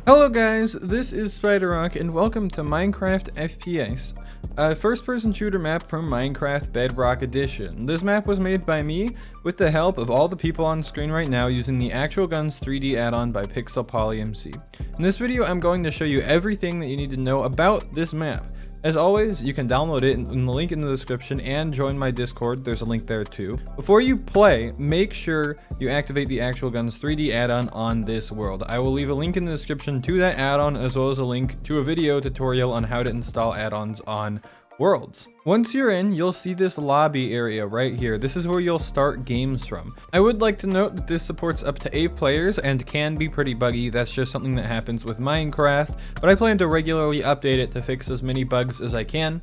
Hello guys, this is Spyderrock and welcome to Minecraft FPS, a first-person shooter map from Minecraft Bedrock Edition. This map was made by me with the help of all the people on screen right now using the ActualGuns 3D add-on by Pixel Poly MC. In this video, I'm going to show you everything that you need to know about this map. As always, you can download it in the link in the description and join my Discord. There's a link there too. Before you play, make sure you activate the ActualGuns 3D add-on on this world. I will leave a link in the description to that add-on as well as a link to a video tutorial on how to install add-ons on worlds. Once you're in, you'll see this lobby area right here. This is where you'll start games from. I would like to note that this supports up to 8 players and can be pretty buggy. That's just something that happens with Minecraft, but I plan to regularly update it to fix as many bugs as I can.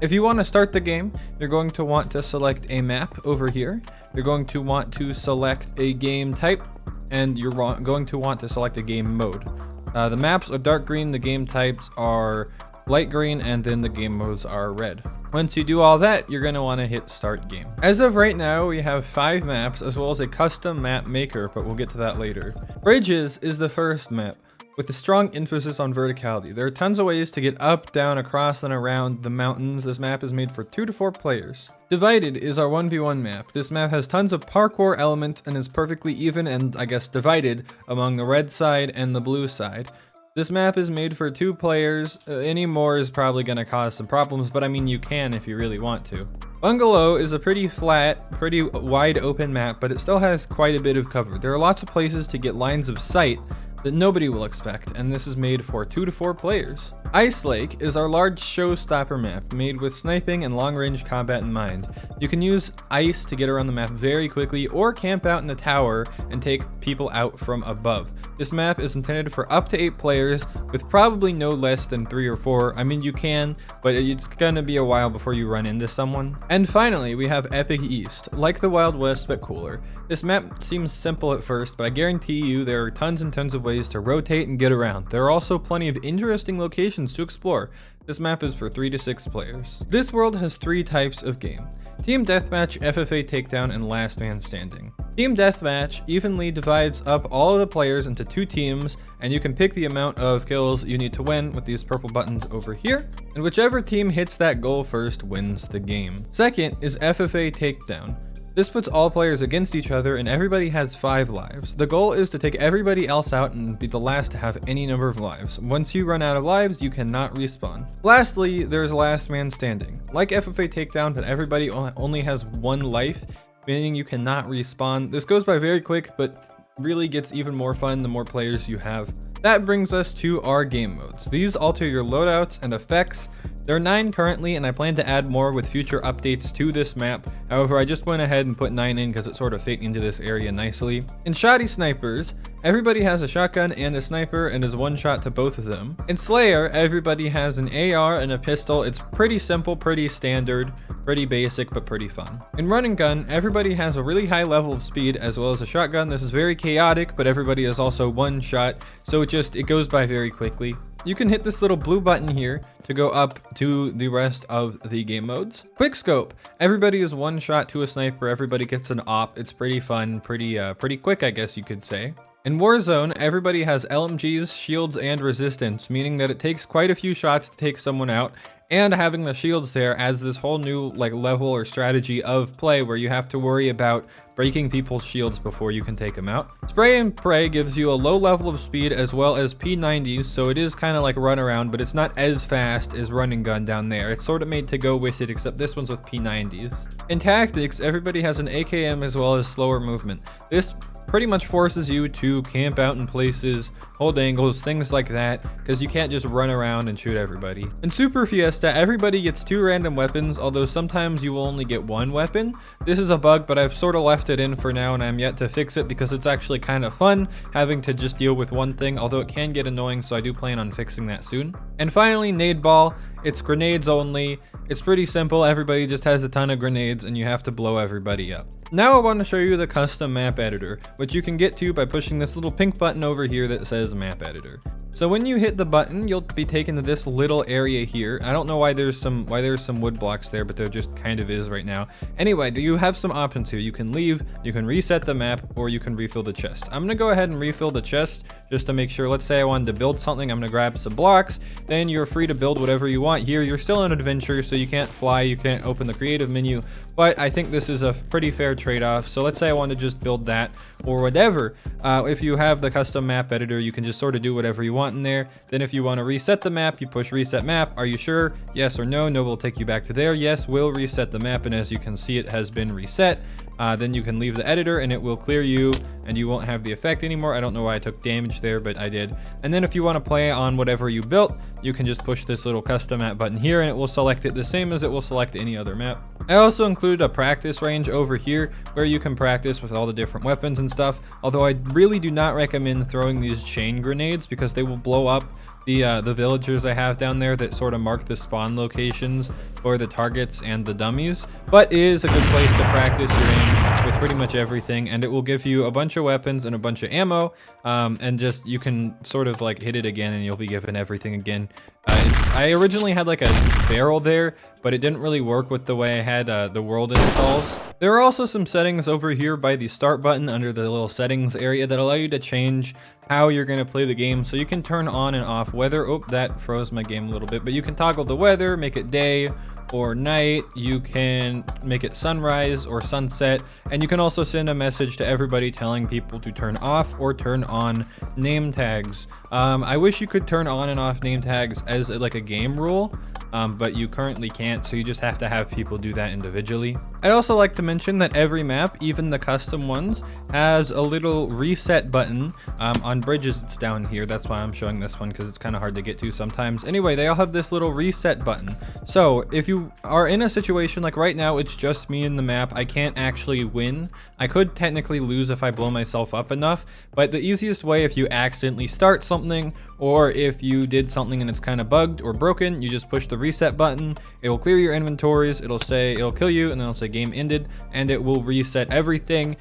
If you want to start the game, you're going to want to select a map over here. You're going to want to select a game type, and you're going to want to select a game mode. The maps are dark green, the game types are light green, and then the game modes are red. Once you do all that, you're going to want to hit start game. As of right now, we have 5 maps as well as a custom map maker, but we'll get to that later. Bridges is the first map with a strong emphasis on verticality. There are tons of ways to get up, down, across, and around the mountains. This map is made for 2 to 4 players. Divided is our 1v1 map. This map has tons of parkour elements and is perfectly even and I guess divided among the red side and the blue side. This map is made for 2 players. Any more is probably going to cause some problems, but I mean you can if you really want to. Bungalow is a pretty flat, pretty wide open map, but it still has quite a bit of cover. There are lots of places to get lines of sight that nobody will expect, and this is made for 2 to 4 players. Ice Lake is our large showstopper map made with sniping and long-range combat in mind. You can use ice to get around the map very quickly or camp out in the tower and take people out from above. This map is intended for up to 8 players with probably no less than 3 or 4. I mean you can, but it's gonna be a while before you run into someone. And finally we have Epic East, like the Wild West but cooler. This map seems simple at first, but I guarantee you there are tons and tons of ways to rotate and get around. There are also plenty of interesting locations to explore. This map is for 3 to 6 players. This world has 3 types of game: Team Deathmatch, FFA Takedown, and Last Man Standing. Team Deathmatch evenly divides up all of the players into 2 teams, and you can pick the amount of kills you need to win with these purple buttons over here, and whichever team hits that goal first wins the game. Second is FFA Takedown. This puts all players against each other and everybody has 5 lives. The goal is to take everybody else out and be the last to have any number of lives. Once you run out of lives, you cannot respawn. Lastly, there's Last Man Standing. Like FFA Takedown, but everybody only has 1 life, meaning you cannot respawn. This goes by very quick, but really gets even more fun the more players you have. That brings us to our game modes. These alter your loadouts and effects. There are 9 currently, and I plan to add more with future updates to this map. However, I just went ahead and put 9 in because it sort of fit into this area nicely. In Shoddy Snipers, everybody has a shotgun and a sniper and is 1 shot to both of them. In Slayer, everybody has an AR and a pistol. It's pretty simple, pretty standard, pretty basic, but pretty fun. In Run and Gun, everybody has a really high level of speed as well as a shotgun. This is very chaotic, but everybody is also 1 shot, so it goes by very quickly. You can hit this little blue button here to go up to the rest of the game modes. Quickscope, everybody is 1 shot to a sniper, everybody gets an op. It's pretty fun, pretty quick, I guess you could say. In Warzone, everybody has LMGs, shields, and resistance, meaning that it takes quite a few shots to take someone out, and having the shields there adds this whole new level or strategy of play where you have to worry about breaking people's shields before you can take them out. Spray and Pray gives you a low level of speed as well as P90s, so it is kind of like run around, but it's not as fast as Run and Gun down there. It's sort of made to go with it, except this one's with P90s. In Tactics, everybody has an AKM as well as slower movement. This pretty much forces you to camp out in places, hold angles, things like that, because you can't just run around and shoot everybody. In Super Fiesta, everybody gets 2 random weapons, although sometimes you will only get 1 weapon. This is a bug, but I've sort of left it in for now and I'm yet to fix it because it's actually kind of fun having to just deal with 1 thing, although it can get annoying, so I do plan on fixing that soon. And finally, Nade Ball. It's grenades only. It's pretty simple. Everybody just has a ton of grenades and you have to blow everybody up. Now I want to show you the custom map editor, which you can get to by pushing this little pink button over here that says map editor. So when you hit the button, you'll be taken to this little area here. I don't know why there's some wood blocks there, but there just kind of is right now. Anyway, you have some options here. You can leave, you can reset the map, or you can refill the chest. I'm gonna go ahead and refill the chest just to make sure. Let's say I wanted to build something. I'm gonna grab some blocks. Then you're free to build whatever you want here. You're still in adventure, so you can't fly, you can't open the creative menu, but I think this is a pretty fair trade-off. So let's say I want to just build that or whatever. If you have the custom map editor, you can just sort of do whatever you want in there. Then if you want to reset the map, you push reset map. Are you sure? Yes or no? No will take you back to there. Yes will reset the map, and as you can see, it has been reset. Then you can leave the editor and it will clear you and you won't have the effect anymore. I don't know why I took damage there, but I did. And then if you want to play on whatever you built, you can just push this little custom map button here and it will select it the same as it will select any other map. I also included a practice range over here where you can practice with all the different weapons and stuff. Although I really do not recommend throwing these chain grenades because they will blow up the villagers I have down there that sort of mark the spawn locations for the targets and the dummies. But it is a good place to practice your aim with pretty much everything, and it will give you a bunch of weapons and a bunch of ammo, and just you can sort of like hit it again and you'll be given everything again. I originally had like a barrel there, but it didn't really work with the way I had the world installs. There are also some settings over here by the start button under the little settings area that allow you to change how you're going to play the game. So you can turn on and off weather. Oh, that froze my game a little bit, but you can toggle the weather, make it day or night. You can make it sunrise or sunset, and you can also send a message to everybody telling people to turn off or turn on name tags. I wish you could turn on and off name tags as like a game rule, but you currently can't, so you just have to have people do that individually. I'd also like to mention that every map, even the custom ones, has a little reset button. On bridges it's down here, that's why I'm showing this one, because it's kind of hard to get to sometimes. Anyway, they all have this little reset button. So if you are in a situation like right now, it's just me in the map, I can't actually win. I could technically lose if I blow myself up enough, but the easiest way, if you accidentally start something, or if you did something and it's kind of bugged or broken, you just push the reset button. It will clear your inventories, it'll kill you, and then it'll say game ended, and it will reset everything.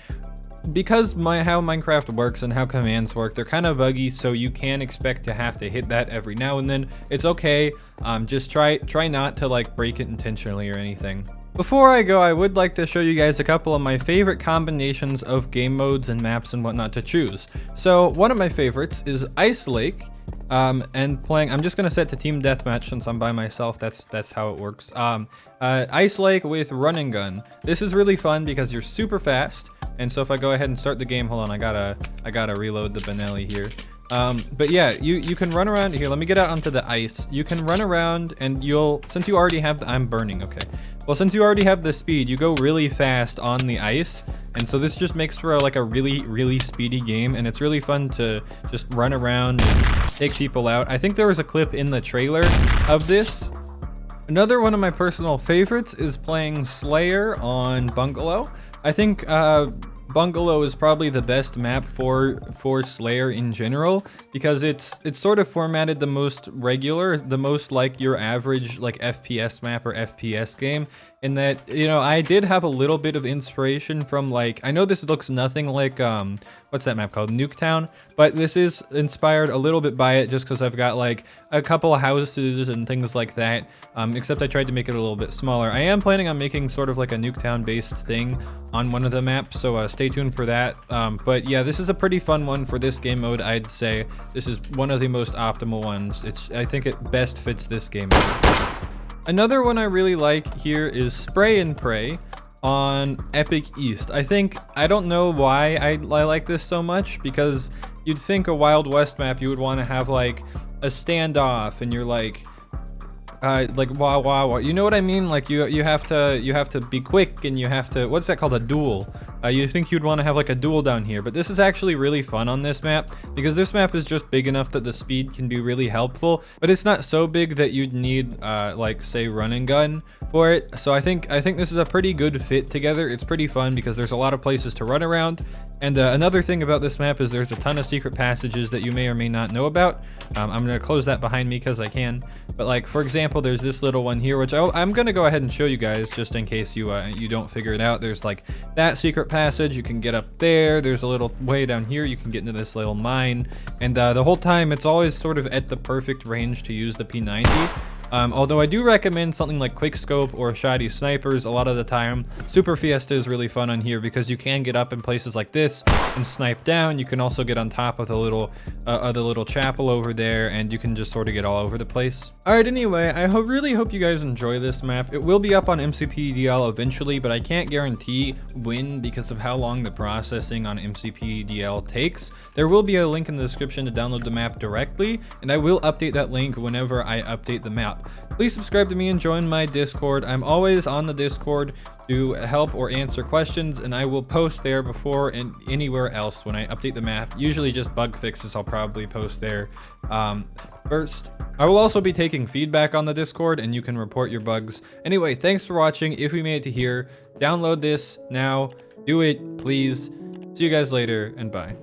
Because how Minecraft works and how commands work, they're kind of buggy, so you can expect to have to hit that every now and then. It's okay, just try not to like break it intentionally or anything. Before I go, I would like to show you guys a couple of my favorite combinations of game modes and maps and whatnot to choose. So one of my favorites is Ice Lake. And playing, I'm just gonna set to team deathmatch since I'm by myself. That's how it works. Ice Lake with run and gun. This is really fun because you're super fast. And so if I go ahead and start the game, hold on, I gotta reload the Benelli here. But yeah, you can run around here. Let me get out onto the ice. You can run around and since you already have I'm burning, okay. Well, since you already have the speed, you go really fast on the ice. And so this just makes for like a really speedy game, and it's really fun to just run around and take people out. I think there was a clip in the trailer of this. Another one of my personal favorites is playing Slayer on Bungalow. I think Bungalow is probably the best map for Slayer in general, because it's sort of formatted the most regular, the most like your average like FPS map or FPS game, in that, you know, I did have a little bit of inspiration from, like, I know this looks nothing like what's that map called, Nuketown, but this is inspired a little bit by it just because I've got like a couple of houses and things like that, except I tried to make it a little bit smaller. I am planning on making sort of like a Nuketown based thing on one of the maps, so stay tuned for that. But yeah, this is a pretty fun one for this game mode. I'd say this is one of the most optimal ones. I think it best fits this game mode. Another one I really like here is Spray and Pray on Epic East. I don't know why I like this so much, because you'd think a Wild West map you would want to have like a standoff and you're like wow, you know what I mean? Like you have to be quick, and you have to, what's that called, a duel. You think you'd want to have like a duel down here, but this is actually really fun on this map, because this map is just big enough that the speed can be really helpful, but it's not so big that you'd need like say run and gun for it. So I think this is a pretty good fit together. It's pretty fun because there's a lot of places to run around, and another thing about this map is there's a ton of secret passages that you may or may not know about. I'm gonna close that behind me because I can, but like for example, there's this little one here which I'm gonna go ahead and show you guys just in case you don't figure it out. There's like that secret passage, you can get up there. There's a little way down here, you can get into this little mine. And the whole time, it's always sort of at the perfect range to use the P90. Although I do recommend something like Quickscope or Shoddy Snipers a lot of the time. Super Fiesta is really fun on here because you can get up in places like this and snipe down. You can also get on top of the little chapel over there, and you can just sort of get all over the place. Alright, anyway, I really hope you guys enjoy this map. It will be up on MCPDL eventually, but I can't guarantee when because of how long the processing on MCPDL takes. There will be a link in the description to download the map directly, and I will update that link whenever I update the map. Please subscribe to me and join my Discord. I'm always on the Discord to help or answer questions, and I will post there before and anywhere else when I update the map. Usually just bug fixes I'll probably post there first. I will also be taking feedback on the Discord, and you can report your bugs. Anyway, thanks for watching. If we made it to here, download this now. Do it, please. See you guys later, and bye.